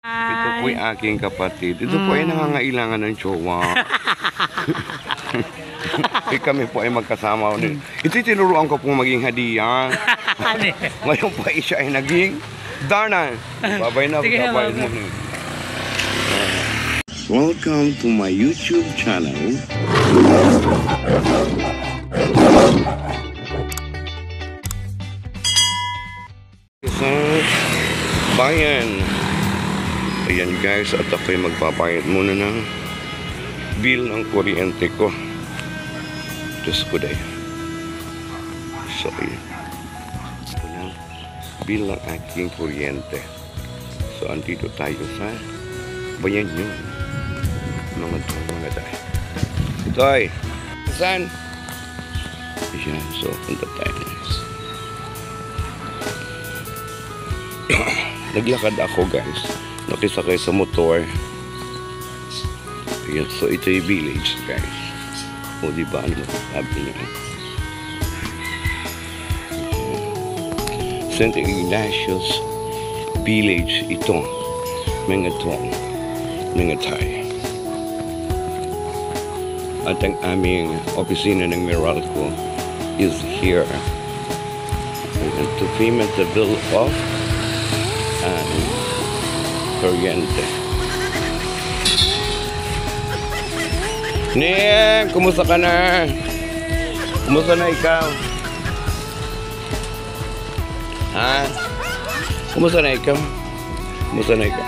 Ito po'y aking kapatid. Ito po ay nangangailangan ng jowa. Kami po ay magkasama ulit. Ito'y tinuruan ko pong maging hadiah. Ngayon po ay siya ay naging Darna. Babay na. Babay mo. Welcome to my YouTube channel. Sa bayan. Ayan guys, at ako'y magpapayad muna ng bill ng kuryente ko. Diyos ko day. So, ayan. Ito na, bill ng aking kuryente. So, andito tayo sa bayan nyo. Mga day. Ito ay, saan? Ayan, so, punta tayo. Naglakad ako guys. Nakisakay sa motor. Ayan, so ito yung village guys. O diba ano sabi niya? St. Ignatius Village ito. Mga Thai. At ang aming opisina ng Meralco is here. And to payment the bill of kuryente. Ning, kumusta ka na? Kumusta na ikaw? Ha? Kumusta na ikaw? Kumusta na ikaw?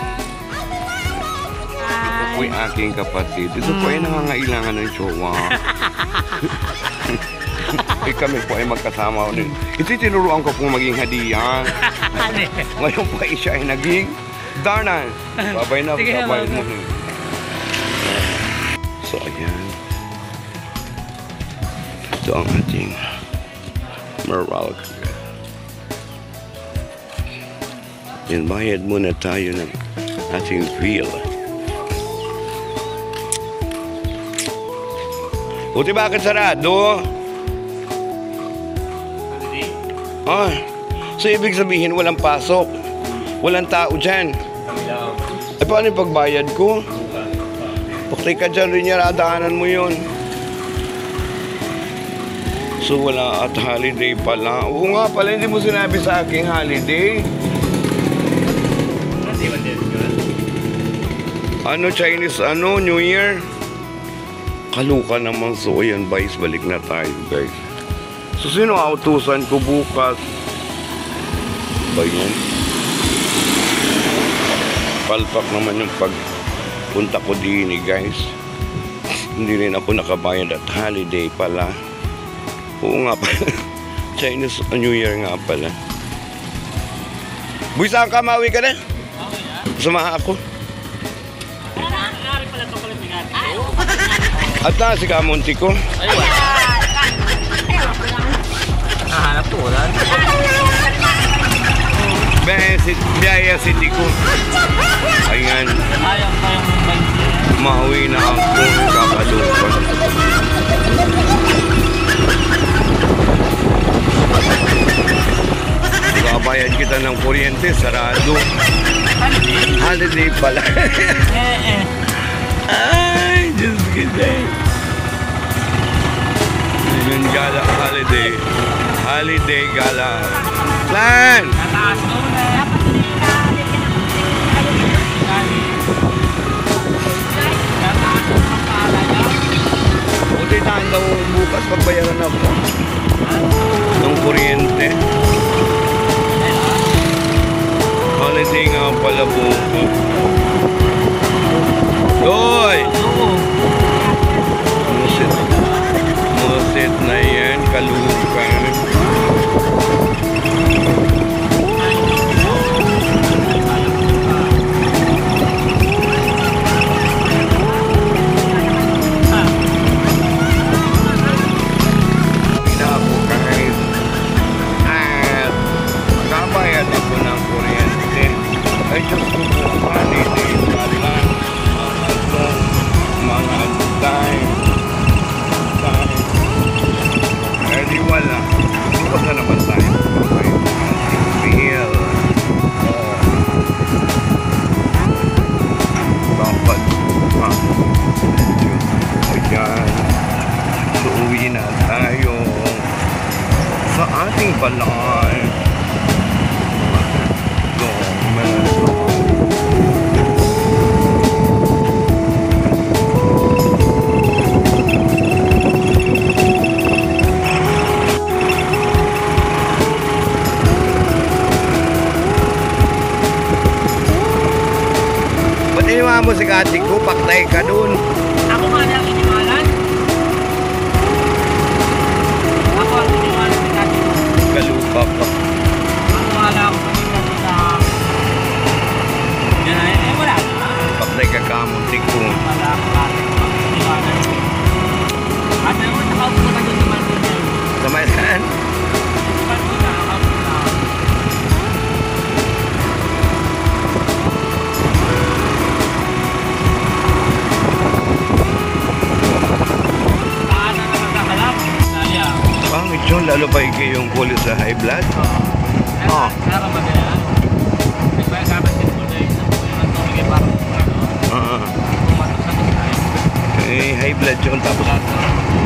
Ito po'y aking kapatid. Ito po ay nangangailangan ng jowa. Kami po ay magkasama ulit. Ito'y tinuruan ko pong maging hadiah. Ngayon po ay siya ay naging Darna. Babay na. Babay mo. So, ayan. Ito ang ating Meralco. Yan, bayad muna tayo ng ating bill. Buti bakit sarado? Ah, so ibig sabihin walang pasok. Walang tao dyan. Eh paano yung pagbayad ko? Paktay ka dyan rin niya, radaanan mo yun. So wala at holiday pala. Oo nga pala, hindi mo sinabi sa aking holiday. Ano Chinese, ano New Year? Kaluka naman. So ayan guys, balik na tayo guys. So sino autusan ko bukas? Ba yun? Palpak naman yung pagpunta ko din guys. Hindi rin ako nakabayad at holiday pala. Oo nga pala. Chinese New Year nga pala. Buy, saan ka? Maui ka na? Samaha ako. At na si Kamunti ko. Nahanap ko wala. Biyaya City ko. Ayan. Mauwi na ako kakalupan. Kabayad kita ng kuryente, sarado. Holiday pala. Ay, Diyos kita. Yun gala, holiday. Holiday gala. Plan! Buti na daw bukas pagbayaran ako ng kuryente. Holiday nga pala bukas. Doy! Musit na yan, kalukan. Ay, Diyos ko po, Samahan mo si Kati ko, paktay ka dun. Ako nga lang iniwalan. Ako ang iniwalan ni Kati mo. Kalupa ka. Ako nga lang ako pumunta sa... Yan ay, wala na. Paktay ka kamuntik ko. Wala ako Kati mo. Iniwalan ko. At ayun, nakaupo ka doon naman doon yan. Samay saan? Naman doon na, nakaupo na. Saan na nakakakalap? Dali ah. Pangit yun, lalo pa yung kulit sa high blood. Oo. Meron ba kaya? Nagbayad dapat din po na isang po yung tumigay parang ano? Pumatok sa tayo. High blood yun, tapos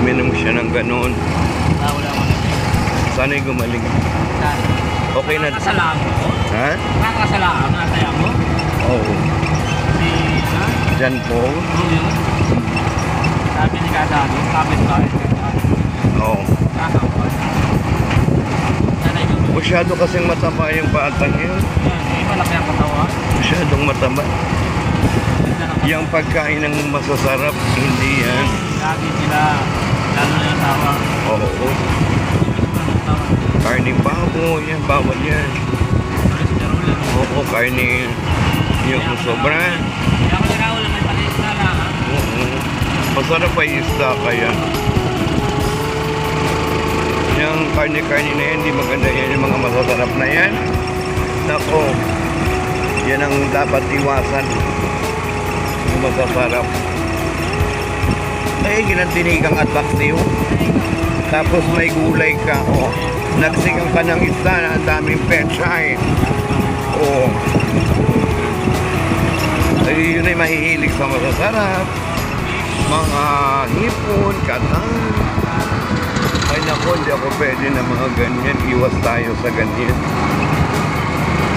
uminom siya ng ganun. Wala ko na. Sana'y gumaling. Okay na. Nakakasalaan mo? Ha? Nakakasalaan na tayo mo? Oo. Si, ha? John Paul? Oo yun. Sabi ni Kadano, kapit ba kayo Kadano? Oo. Kakapal. Sanay ko. Masyado kasing mataba yung batang yun. Yan, eh, malaki ang katawan. Masyadong mataba. Ganda ng Yung pagkain ng masasarap, hindi yan. lagi sila, lalo na yung tawa. Oo. Karne babo, yan, bawal yan. Cholesterol lang. Oo, karne yung sobra. Kaya ako niraw lang may palista lang ha. Oo. Masarap pa yung isda kaya. Yung karne-karne na yan, hindi maganda yan. Yung mga masasarap na yan. Nako, yan ang dapat iwasan. Yung masasarap. Ay, ginantinigang at baktiyo. Tapos may gulay ka. Oh. Nagsigang ka ng isda na ang daming pechay. Oo. Ay, yun ay mahihilig sa masasarap. Mga hipon, katan. Ay nako, hindi ako pwede na mga ganyan. Iwas tayo sa ganyan.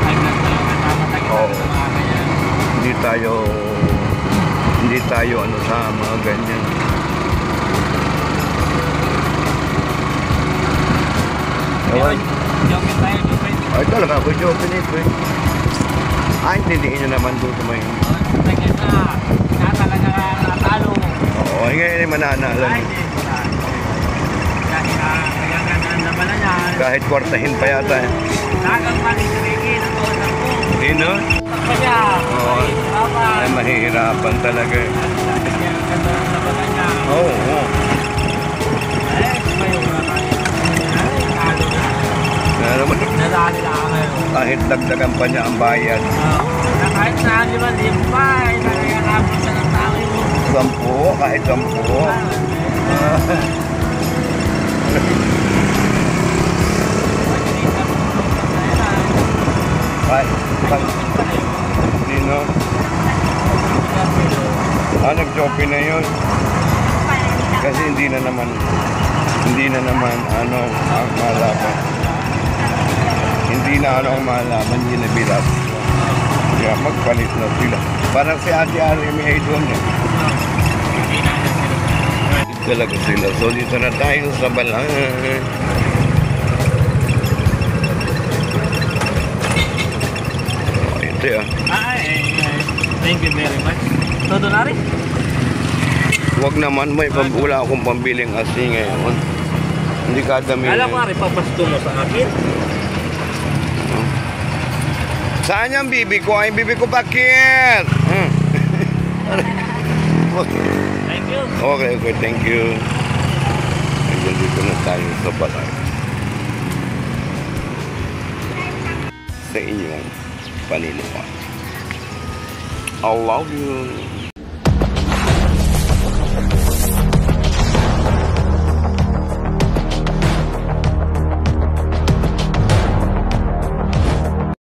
Ay, nagtatapatay ka Oo. sa mga ganyan. Hindi tayo ano sa mga ganyan. Ayun, jokin tayo, jokin. Ay talaga ako joke nito eh. Ay, intindihin nyo naman doon sa may... Tingin na talaga natalo. Oo, ay ngayon ay mananalo. Ay, di. Kasi kaya gandaan na pala yan. Kahit kwartahin pa yata eh. Lagang paligrigi ng kawasan ko. Sino? Takpa niya. Oo. Ay, mahihirapan talaga eh. Kaya gandaan na pala niya. Oo, oo. Eh, sumayo na tayo. Ay, talo na. Ano naman, Nadali na ako ngayon. kahit dagdagan pa niya ang bayad. Na kahit na 5,000 pa, ay nakakapos siya ng tao mo. 10, kahit 10. Kahit, sino? Nag-jockey na yun. Kasi hindi na naman ano ang malaban. Hindi na ano ang malaban, hindi na bilat. Kaya magpalit na sila. Parang si Ate Ali may doon eh. Talaga sila. So dito na tayo sa Balan. Oh, ito ah. Thank you very much. Todo na rin? Huwag naman, wala akong pambiling asin ngayon. Hindi kada may... Alam ko nga rin, papasto mo sa akin. Saan yung bibi ko? Ay, bibi ko bakit? Thank you. Okay, thank you. Ayan, dito na tayo sa Balan. Sa inyong paniniwala. I love you.